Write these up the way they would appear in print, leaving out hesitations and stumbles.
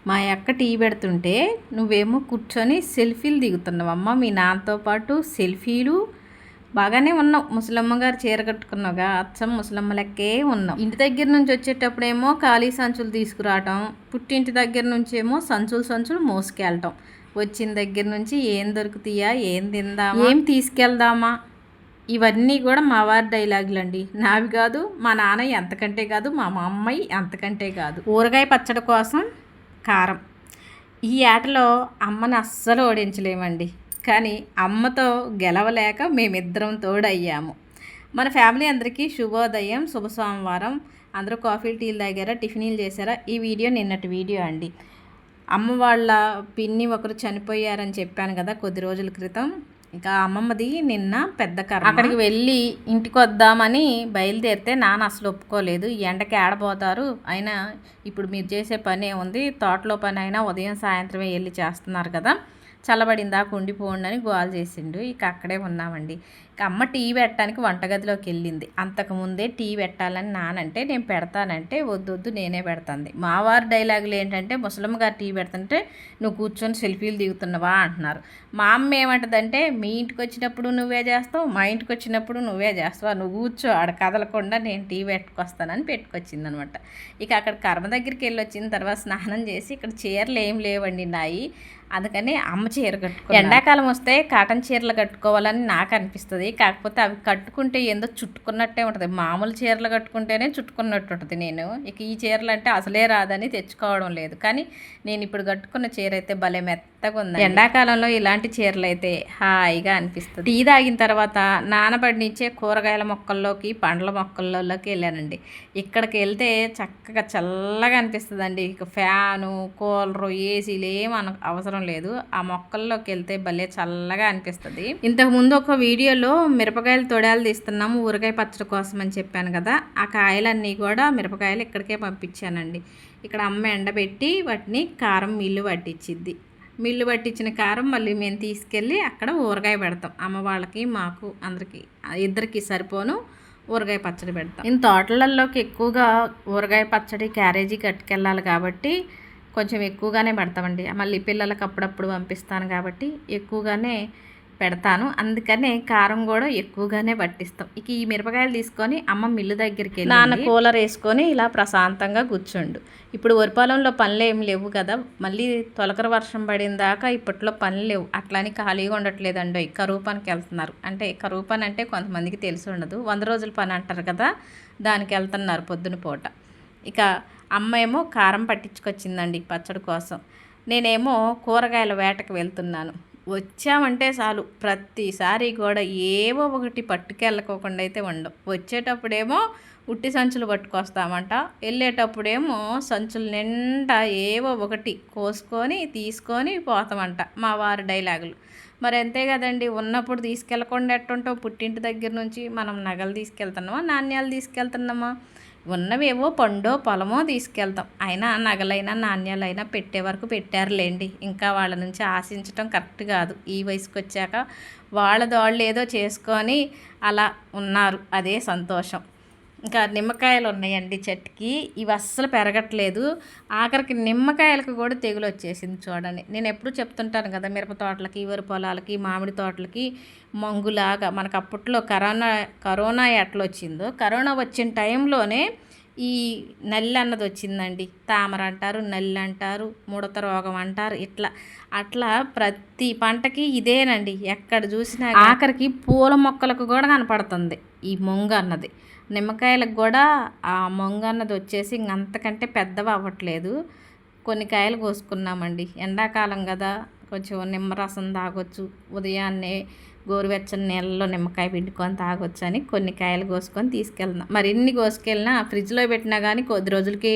మా అక్క టీ పెడుతుంటే నువ్వేమో కూర్చొని సెల్ఫీలు దిగుతున్నావమ్మ మీ నాన్నతో పాటు సెల్ఫీలు. బాగానే ఉన్నావు, ముసలమ్మ గారు చీర కట్టుకున్నావుగా, అచ్చం ముసలమ్మ లెక్కే ఉన్నావు. ఇంటి దగ్గర నుంచి వచ్చేటప్పుడేమో ఖాళీ సంచులు తీసుకురావటం, పుట్టింటి దగ్గర నుంచి ఏమో సంచులు మోసుకెళ్ళటం, వచ్చిన దగ్గర నుంచి ఏం దొరుకుతాయా, ఏం తిందామా, ఏం తీసుకెళ్దామా, ఇవన్నీ కూడా మా వారి డైలాగులు అండి, నావి కాదు. మా నాన్న ఎంతకంటే కాదు, మా అమ్మాయి అంతకంటే కాదు. ఊరగాయ పచ్చడి కోసం కారం. ఈ ఆటలో అమ్మని అస్సలు ఓడించలేమండి, కానీ అమ్మతో గెలవలేక మేమిద్దరం తోడయ్యాము. మన ఫ్యామిలీ అందరికీ శుభోదయం, శుభ సోమవారం. అందరూ కాఫీలు టీలు తాగారా, టిఫిన్లు చేశారా? ఈ వీడియో నిన్నటి వీడియో అండి. అమ్మ వాళ్ళ పిన్ని ఒకరు చనిపోయారని చెప్పాను కదా కొద్ది రోజుల క్రితం. ఇంకా అమ్మమ్మది నిన్న పెద్ద కర్మ. అక్కడికి వెళ్ళి ఇంటికి వద్దామని బయలుదేరితే నాన్న అసలు ఒప్పుకోలేదు. ఎండకి ఆడబోతారు, అయినా ఇప్పుడు మీరు చేసే పని ఏముంది, తోటలో పని అయినా ఉదయం సాయంత్రమే వెళ్ళి చేస్తున్నారు కదా, చల్లబడిందాక ఉండిపోండి అని గోల్ చేసిండు. ఇక అక్కడే ఉన్నామండి. ఇక అమ్మ టీ పెట్టడానికి వంటగదిలోకి వెళ్ళింది. అంతకుముందే టీ పెట్టాలని నానంటే నేను పెడతానంటే వద్దు నేనే పెడతాంది. మా వారి డైలాగులు ఏంటంటే, ముసలమ్మ గారు టీ పెడుతుంటే నువ్వు కూర్చొని సెల్ఫీలు దిగుతున్నావా అంటున్నారు. మా అమ్మ ఏమంటుందంటే, మీ ఇంటికి వచ్చినప్పుడు నువ్వే చేస్తావు, మా ఇంటికి వచ్చినప్పుడు నువ్వే చేస్తావా, నువ్వు కూర్చో ఆడ కదలకుండా నేను టీ పెట్టుకొస్తానని పెట్టుకొచ్చింది అనమాట. ఇక అక్కడ కర్మ దగ్గరికి వెళ్ళి వచ్చిన తర్వాత స్నానం చేసి, ఇక్కడ చీరలు ఏం లేవండి నాయి, అందుకని అమ్మ చీర కట్టుకో. ఎండాకాలం వస్తే కాటన్ చీరలు కట్టుకోవాలని నాకు అనిపిస్తుంది, కాకపోతే అవి కట్టుకుంటే ఏందో చుట్టుకున్నట్టే ఉంటుంది. మామూలు చీరలు కట్టుకుంటేనే చుట్టుకున్నట్టు ఉంటుంది. నేను ఇక ఈ చీరలు అంటే అసలే రాదని తెచ్చుకోవడం లేదు, కానీ నేను ఇప్పుడు కట్టుకున్న చీర అయితే భలే మెత్తగా ఉంది. ఎండాకాలంలో ఇలాంటి చీరలు అయితే హాయిగా అనిపిస్తుంది. టీ తాగిన తర్వాత నానబడినిచ్చే కూరగాయల మొక్కల్లోకి, పండ్ల మొక్కల్లోకి వెళ్ళానండి. ఇక్కడికి వెళ్తే చక్కగా చల్లగా అనిపిస్తుందండి. ఇక ఫ్యాను, కూలరు, ఏసీలు ఏం అవసరం లేదు. ఆ మొక్కల్లోకి వెళ్తే భలే చల్లగా అనిపిస్తుంది. ఇంతకుముందు ఒక వీడియోలో మిరపకాయలు తొడాలు తీస్తున్నాము ఊరగాయ పచ్చడి కోసం అని చెప్పాను కదా, ఆ కాయలన్నీ కూడా మిరపకాయలు ఇక్కడికే పంపించానండి. ఇక్కడ అమ్మ ఎండబెట్టి వాటిని కారం మిల్లు పట్టించిద్ది. మిల్లు పట్టించిన కారం మళ్ళీ మేము తీసుకెళ్ళి అక్కడ ఊరగాయ పెడతాం. అమ్మ వాళ్ళకి, మాకు, అందరికీ, ఇద్దరికి సరిపోను ఊరగాయ పచ్చడి పెడతాం. నేను తోటలలోకి ఎక్కువగా ఊరగాయ పచ్చడి క్యారేజీ కట్టుకెళ్ళాలి కాబట్టి కొంచెం ఎక్కువగానే పెడతామండి. మళ్ళీ పిల్లలకు అప్పుడప్పుడు పంపిస్తాను కాబట్టి ఎక్కువగానే పెడతాను, అందుకనే కారం కూడా ఎక్కువగానే పట్టిస్తాం. ఇక ఈ మిరపకాయలు తీసుకొని అమ్మ మిల్లు దగ్గరికి వెళ్ళి నాన్న కూలర్ వేసుకొని ఇలా ప్రశాంతంగా కూర్చోండు. ఇప్పుడు వరిపాలెంలో పనులు ఏమి లేవు కదా, మళ్ళీ తొలకర వర్షం పడిన దాకా ఇప్పట్లో పనులు లేవు, అట్లని ఖాళీగా ఉండట్లేదండి. కరువు పనికి వెళ్తున్నారు. అంటే కరువు పని అంటే కొంతమందికి తెలిసి ఉండదు, 100 రోజుల పని అంటారు కదా, దానికి వెళ్తున్నారు పొద్దున పూట. ఇక అమ్మ ఏమో కారం పట్టించుకొచ్చిందండి పచ్చడి కోసం, నేనేమో కూరగాయల వేటకు వెళ్తున్నాను. వచ్చామంటే చాలు ప్రతిసారి కూడా ఏవో ఒకటి పట్టుకెళ్ళకోకుండా అయితే ఉండవు. వచ్చేటప్పుడేమో ఉట్టి సంచులు పట్టుకొస్తామంట, వెళ్ళేటప్పుడేమో సంచులు నిండా ఏవో ఒకటి కోసుకొని తీసుకొని పోతామంట. మా వారి డైలాగులు మరి అంతే కదండి. ఉన్నప్పుడు తీసుకెళ్ళకుండా ఎట్టుంటావు, పుట్టింటి దగ్గర నుంచి మనం నగలు తీసుకెళ్తున్నామా, నాణ్యాలు తీసుకెళ్తున్నామా, ఉన్నవేవో పండో పొలమో తీసుకెళ్తాం. అయినా నగలైనా నాణ్యాలైనా పెట్టే వరకు పెట్టారులేండి, ఇంకా వాళ్ళ నుంచి ఆశించటం కరెక్ట్ కాదు. ఈ వయసుకు వచ్చాక వాళ్ళ ఏదో చేసుకొని అలా ఉన్నారు, అదే సంతోషం. ఇంకా నిమ్మకాయలు ఉన్నాయండి చెట్టుకి, ఇవి అస్సలు పెరగట్లేదు. ఆఖరికి నిమ్మకాయలకు కూడా తెగులు వచ్చేసింది చూడండి. నేను ఎప్పుడు చెప్తుంటాను కదా, మిరప తోటలకి, వరి పొలాలకి, మామిడి తోటలకి మంగులాగా మనకు అప్పట్లో కరోనా ఎట్లా వచ్చిందో, కరోనా వచ్చిన టైంలోనే ఈ నల్లి అన్నది వచ్చిందండి. తామర అంటారు, నల్లి అంటారు, ముడత రోగం అంటారు, అట్లా ప్రతి పంటకి ఇదేనండి. ఎక్కడ చూసినా ఆఖరికి పూల మొక్కలకు కూడా కనపడుతుంది ఈ మొంగ అన్నది. నిమ్మకాయలకు కూడా ఆ మొంగ అన్నది వచ్చేసి ఇంకంతకంటే పెద్దవి అవ్వట్లేదు. కొన్ని కాయలు కోసుకున్నామండి. ఎండాకాలం కదా, కొంచెం నిమ్మరసం తాగొచ్చు, ఉదయాన్నే గోరువెచ్చని నీళ్ళలో నిమ్మకాయ పిండుకొని తాగొచ్చు అని కొన్ని కాయలు కోసుకొని తీసుకెళ్తున్నాం. మరి ఎన్ని కోసుకెళ్ళినా ఫ్రిడ్జ్లో పెట్టినా కానీ కొద్ది రోజులకి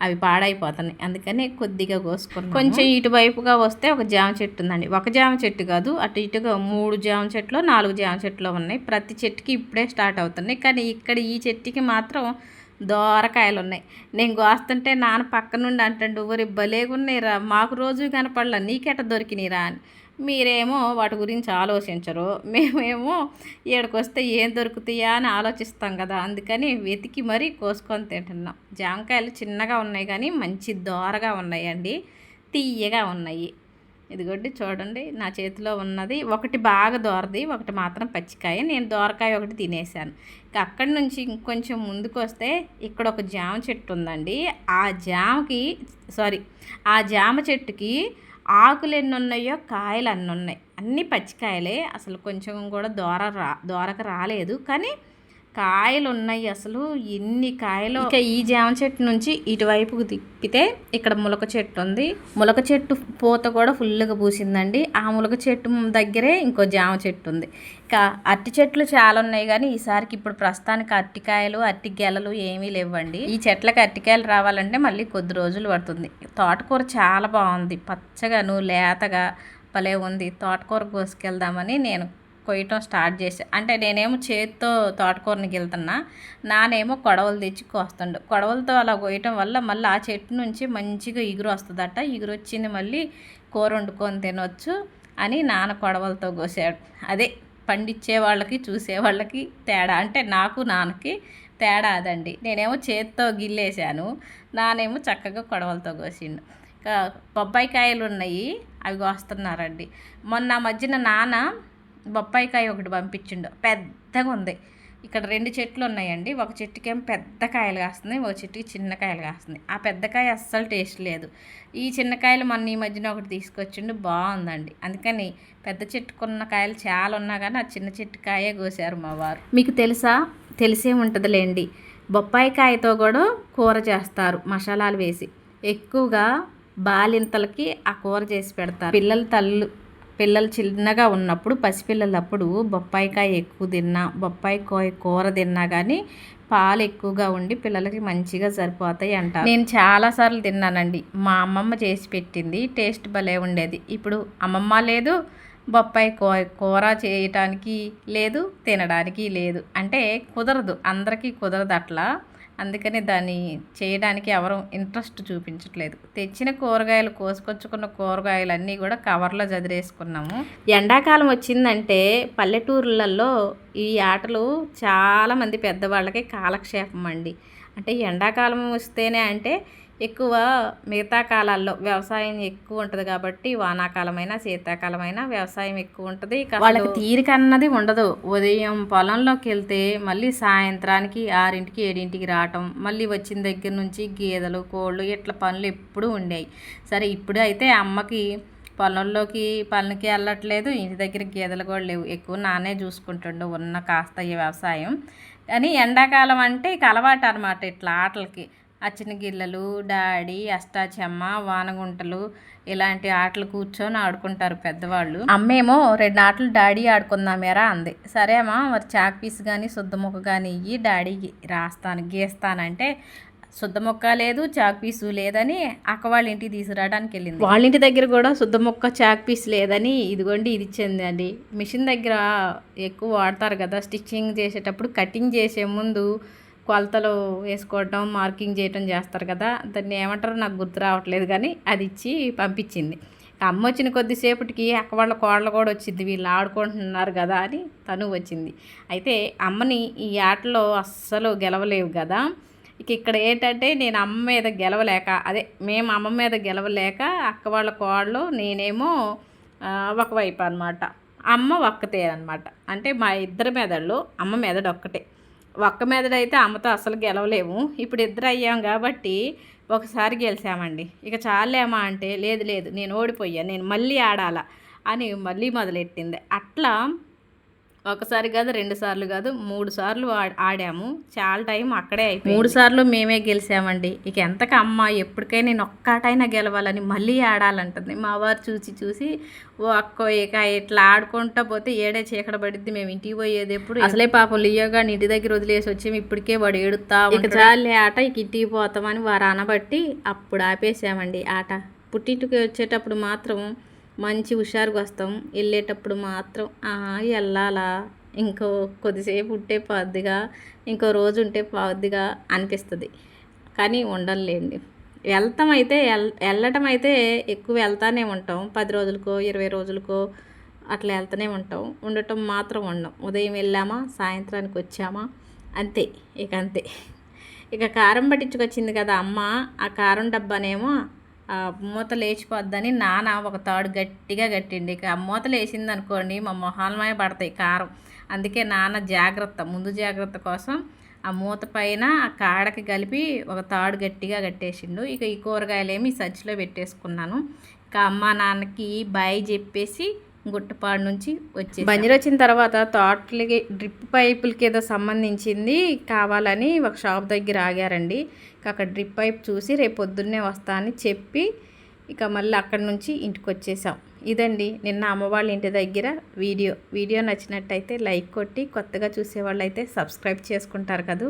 అవి పాడైపోతున్నాయి, అందుకని కొద్దిగా కోసుకున్నాం. కొంచెం ఇటువైపుగా వస్తే ఒక జామ చెట్టు ఉందండి. ఒక జామ చెట్టు కాదు, అటు ఇటుగా 3 జామ చెట్లు 4 జామ చెట్లు ఉన్నాయి. ప్రతి చెట్టుకి ఇప్పుడే స్టార్ట్ అవుతున్నాయి, కానీ ఇక్కడ ఈ చెట్టుకి మాత్రం దోరకాయలు ఉన్నాయి. నేను కోస్తుంటే నాన్న పక్క నుండి అంటాడు, ఊరి భలేగున్నాయిరా, మాకు రోజు కనపడలా, నీకెట దొరికినాయిరా అని. మీరేమో వాటి గురించి ఆలోచించరు, మేమేమో ఈడకొస్తే ఏం దొరుకుతాయా అని ఆలోచిస్తాం కదా, అందుకని వెతికి మరీ కోసుకొని తింటున్నాం. జామకాయలు చిన్నగా ఉన్నాయి కానీ మంచి దోరగా ఉన్నాయండి, తీయగా ఉన్నాయి. ఇదిగోండి చూడండి, నా చేతిలో ఉన్నది ఒకటి బాగా దోరది, ఒకటి మాత్రం పచ్చికాయ. నేను దోరకాయ ఒకటి తినేసాను. ఇక అక్కడి నుంచి ఇంకొంచెం ముందుకు వస్తే ఇక్కడ ఒక జామ చెట్టు ఉందండి. ఆ జామ చెట్టుకి ఆకులు ఎన్ని ఉన్నాయో కాయలు అన్నీ ఉన్నాయి. అన్నీ పచ్చికాయలే, అసలు కొంచెం కూడా దోరక రాలేదు, కానీ కాయలు ఉన్నాయి. అసలు ఎన్ని కాయలు. ఇక ఈ జామ చెట్టు నుంచి ఇటువైపుకు తిప్పితే ఇక్కడ ములక చెట్టు ఉంది. ములక చెట్టు పూత కూడా ఫుల్గా పూసిందండి. ఆ ములక చెట్టు దగ్గరే ఇంకో జామ చెట్టు ఉంది. ఇక అరటి చెట్లు చాలా ఉన్నాయి, కానీ ఈసారికి ఇప్పుడు ప్రస్తుతానికి అరటికాయలు అరటి గెలలు ఏమీ లేవండి. ఈ చెట్లకి అరటికాయలు రావాలంటే మళ్ళీ కొద్ది రోజులు పడుతుంది. తోటకూర చాలా బాగుంది, పచ్చగాను లేతగా భలే ఉంది. తోటకూర కోసుకెళ్దామని నేను కొయ్యటం స్టార్ట్ చేసా. అంటే నేనేమో చేతితో తోటకూరనికి వెళ్తున్నా, నానేమో కొడవలు తెచ్చి కోస్తుండు. కొడవలతో అలా కొయ్యటం వల్ల మళ్ళీ ఆ చెట్టు నుంచి మంచిగా ఇగురు వస్తుందట. ఇగురు వచ్చింది మళ్ళీ కూర వండుకొని తినొచ్చు అని నాన్న కొడవలతో కోసాడు. అదే పండించే వాళ్ళకి చూసే వాళ్ళకి తేడా, అంటే నాకు నాన్నకి తేడా అదండి. నేనేమో చేతితో గిల్లేసాను, నానేమో చక్కగా కొడవలతో కోసిండు. ఇంకా బొబ్బాయి కాయలు ఉన్నాయి, అవి కోస్తున్నారండి. మొన్న మధ్యన నాన్న బొప్పాయి కాయ ఒకటి పంపించిండు, పెద్దగా ఉంది. ఇక్కడ 2 చెట్లు ఉన్నాయండి. ఒక చెట్టుకేమో పెద్ద కాయలు కాస్తుంది, ఒక చెట్టుకి చిన్న కాయలు కాస్తుంది. ఆ పెద్ద కాయ అస్సలు టేస్ట్ లేదు. ఈ చిన్న కాయలు మొన్న ఈ మధ్యన ఒకటి తీసుకొచ్చిండు, బాగుందండి. అందుకని పెద్ద చెట్టుకున్న కాయలు చాలా ఉన్నా కానీ ఆ చిన్న చెట్టు కాయే కోసారు మా వారు. మీకు తెలిసే ఉంటుందిలేండి, బొప్పాయి కాయతో కూడా కూర చేస్తారు మసాలాలు వేసి. ఎక్కువగా బాలింతలకి ఆ కూర చేసి పెడతారు. పిల్లలు చిన్నగా ఉన్నప్పుడు, పసిపిల్లలప్పుడు బొప్పాయికాయ ఎక్కువ తిన్నా, బొప్పాయి కూర తిన్నా కానీ పాలు ఎక్కువగా ఉండి పిల్లలకి మంచిగా సరిపోతాయి అంటారు. నేను చాలాసార్లు తిన్నానండి. మా అమ్మమ్మ చేసి పెట్టింది, టేస్ట్ భలే ఉండేది. ఇప్పుడు అమ్మమ్మ లేదు, బొప్పాయి కూర చేయటానికి లేదు, తినడానికి లేదు. అంటే కుదరదు, అందరికీ కుదరదు అట్లా. అందుకని దాన్ని చేయడానికి ఎవరు ఇంట్రెస్ట్ చూపించట్లేదు. తెచ్చిన కూరగాయలు, కోసుకొచ్చుకున్న కూరగాయలు అన్నీ కూడా కవర్లో చదిరేసుకున్నాము. ఎండాకాలం వచ్చిందంటే పల్లెటూర్లలో ఈ ఆటలు చాలామంది పెద్దవాళ్ళకి కాలక్షేపం అండి. అంటే ఎండాకాలం వస్తేనే అంటే ఎక్కువ మిగతా కాలాల్లో వ్యవసాయం ఎక్కువ ఉంటుంది కాబట్టి వానాకాలమైనా శీతాకాలమైనా వ్యవసాయం ఎక్కువ ఉంటుంది. వాళ్ళకి తీరిక అన్నది ఉండదు. ఉదయం పొలంలోకి వెళ్తే మళ్ళీ సాయంత్రానికి 6ంటికి 7ంటికి రావటం, మళ్ళీ వచ్చిన దగ్గర నుంచి గేదెలు కోళ్ళు ఇట్లా పనులు ఎప్పుడూ ఉండేవి. సరే ఇప్పుడు అయితే అమ్మకి పొలంలోకి పనులకి వెళ్ళట్లేదు, ఇంటి దగ్గర గేదెలు కూడా లేవు, ఎక్కువ నాన్నే చూసుకుంటుండు ఉన్న కాస్త ఈ వ్యవసాయం. కానీ ఎండాకాలం అంటే ఇక అలవాటు అనమాట ఇట్లా ఆటలకి. అచ్చిన గిల్లలు, డాడీ, అష్టాచెమ్మ, వానగుంటలు ఇలాంటి ఆటలు కూర్చొని ఆడుకుంటారు పెద్దవాళ్ళు. అమ్మేమో 2 ఆటలు డాడీ ఆడుకుందామేరా అంది. సరే అమ్మా, మరి చాక్ పీస్ కానీ శుద్ధముక్క కానీ ఇయ్యి, డాడీ గీస్తానంటే శుద్ధముక్క లేదు, చాక్ పీసు లేదని అక్క వాళ్ళ ఇంటికి తీసుకురావడానికి వెళ్ళింది. వాళ్ళ ఇంటి దగ్గర కూడా శుద్ధముక్క చాక్ పీస్ లేదని ఇదిగోండి ఇది ఇచ్చింది అండి. మిషన్ దగ్గర ఎక్కువ వాడతారు కదా, స్టిచ్చింగ్ చేసేటప్పుడు కటింగ్ చేసే ముందు కొలతలు వేసుకోవటం, మార్కింగ్ చేయటం చేస్తారు కదా, దాన్ని ఏమంటారో నాకు గుర్తు రావట్లేదు, కానీ అది ఇచ్చి పంపించింది. అమ్మ వచ్చిన కొద్దిసేపటికి అక్క వాళ్ళ కోడలు కూడా వచ్చింది, వీళ్ళు ఆడుకుంటున్నారు కదా అని తను వచ్చింది. అయితే అమ్మని ఈ ఆటలో అస్సలు గెలవలేవు కదా. ఇక్కడ ఏంటంటే నేను అమ్మ మీద గెలవలేక, మేము అమ్మ మీద గెలవలేక అక్క వాళ్ళ కోడలు నేనేమో ఒకవైపు అనమాట, అమ్మ ఒక్కతే అనమాట. అంటే మా ఇద్దరి మెదళ్ళు, అమ్మ మెదడు ఒక్కటే. ఒక్క మెదడైతే అమ్మతో అసలు గెలవలేము. ఇప్పుడు ఇద్దరు అయ్యాం కాబట్టి ఒకసారి గెలిచామండి. ఇక చాలేమా అంటే లేదు నేను ఓడిపోయా, నేను మళ్ళీ ఆడాలా అని మళ్ళీ మొదలెట్టింది. అట్లా ఒకసారి కాదు, 2 సార్లు కాదు, 3 సార్లు ఆడాము. చాలా టైం అక్కడే అయిపోయింది. 3 సార్లు మేమే గెలిచామండి. ఇక ఎంతకు అమ్మ ఎప్పటికైనా నేను ఒక్కటైనా గెలవాలని మళ్ళీ ఆడాలంటుంది. మా వారు చూసి ఓ అక్కో ఇక ఇట్లా ఆడుకుంటా పోతే ఏడే చీకట పడిద్ది, మేము ఇంటికి పోయేది ఎప్పుడు. అసలే పాపం లియోగా ఇంటి దగ్గర వదిలేసి వచ్చాము, ఇప్పటికే వాడు ఏడుతా ఇక చాలే ఆట, ఇక ఇంటికి పోతామని వారు అనబట్టి అప్పుడు ఆపేసామండి ఆట. పుట్టింటికి వచ్చేటప్పుడు మాత్రం మంచి హుషారుగా వస్తాం, వెళ్ళేటప్పుడు మాత్రం వెళ్ళాలా, ఇంకో కొద్దిసేపు ఉంటే పోద్దిగా, ఇంకో రోజు ఉంటే పోద్దిగా అనిపిస్తుంది. కానీ ఉండలేండి, వెళ్ళటం అయితే ఎక్కువ వెళ్తానే ఉంటాం. 10 రోజులకో 20 రోజులకో అట్లా వెళ్తూనే ఉంటాం. ఉండటం మాత్రం ఉండం. ఉదయం వెళ్ళామా సాయంత్రానికి వచ్చామా అంతే. అంతే. ఇక కారం పట్టించుకొచ్చింది కదా అమ్మ. ఆ కారం డబ్బానేమో మూత లేచిపోద్దని నాన్న ఒక తాడు గట్టిగా కట్టిండి. ఇక ఆ మూత లేచింది అనుకోండి మా మొహాలమే పడతాయి కారం. అందుకే నాన్న ముందు జాగ్రత్త కోసం ఆ మూత పైన ఆ కాడకి కలిపి ఒక తాడు గట్టిగా కట్టేసిండు. ఇక ఈ కూరగాయలేమి సంచిలో పెట్టేసుకున్నాను. ఇక అమ్మ నాన్నకి బాయ్ చెప్పేసి గుట్టపాడు నుంచి వచ్చి బంజరు వచ్చిన తర్వాత తోటలకి డ్రిప్ పైపులకి ఏదో సంబంధించింది కావాలని ఒక షాప్ దగ్గర ఆగారండి. ఇక అక్కడ డ్రిప్ పైప్ చూసి రేపు పొద్దున్నే వస్తా అని చెప్పి ఇక మళ్ళీ అక్కడి నుంచి ఇంటికి వచ్చేసాం. ఇదండి నిన్న అమ్మవాళ్ళ ఇంటి దగ్గర వీడియో నచ్చినట్టయితే లైక్ కొట్టి కొత్తగా చూసేవాళ్ళు అయితే సబ్స్క్రైబ్ చేసుకుంటారు కదా.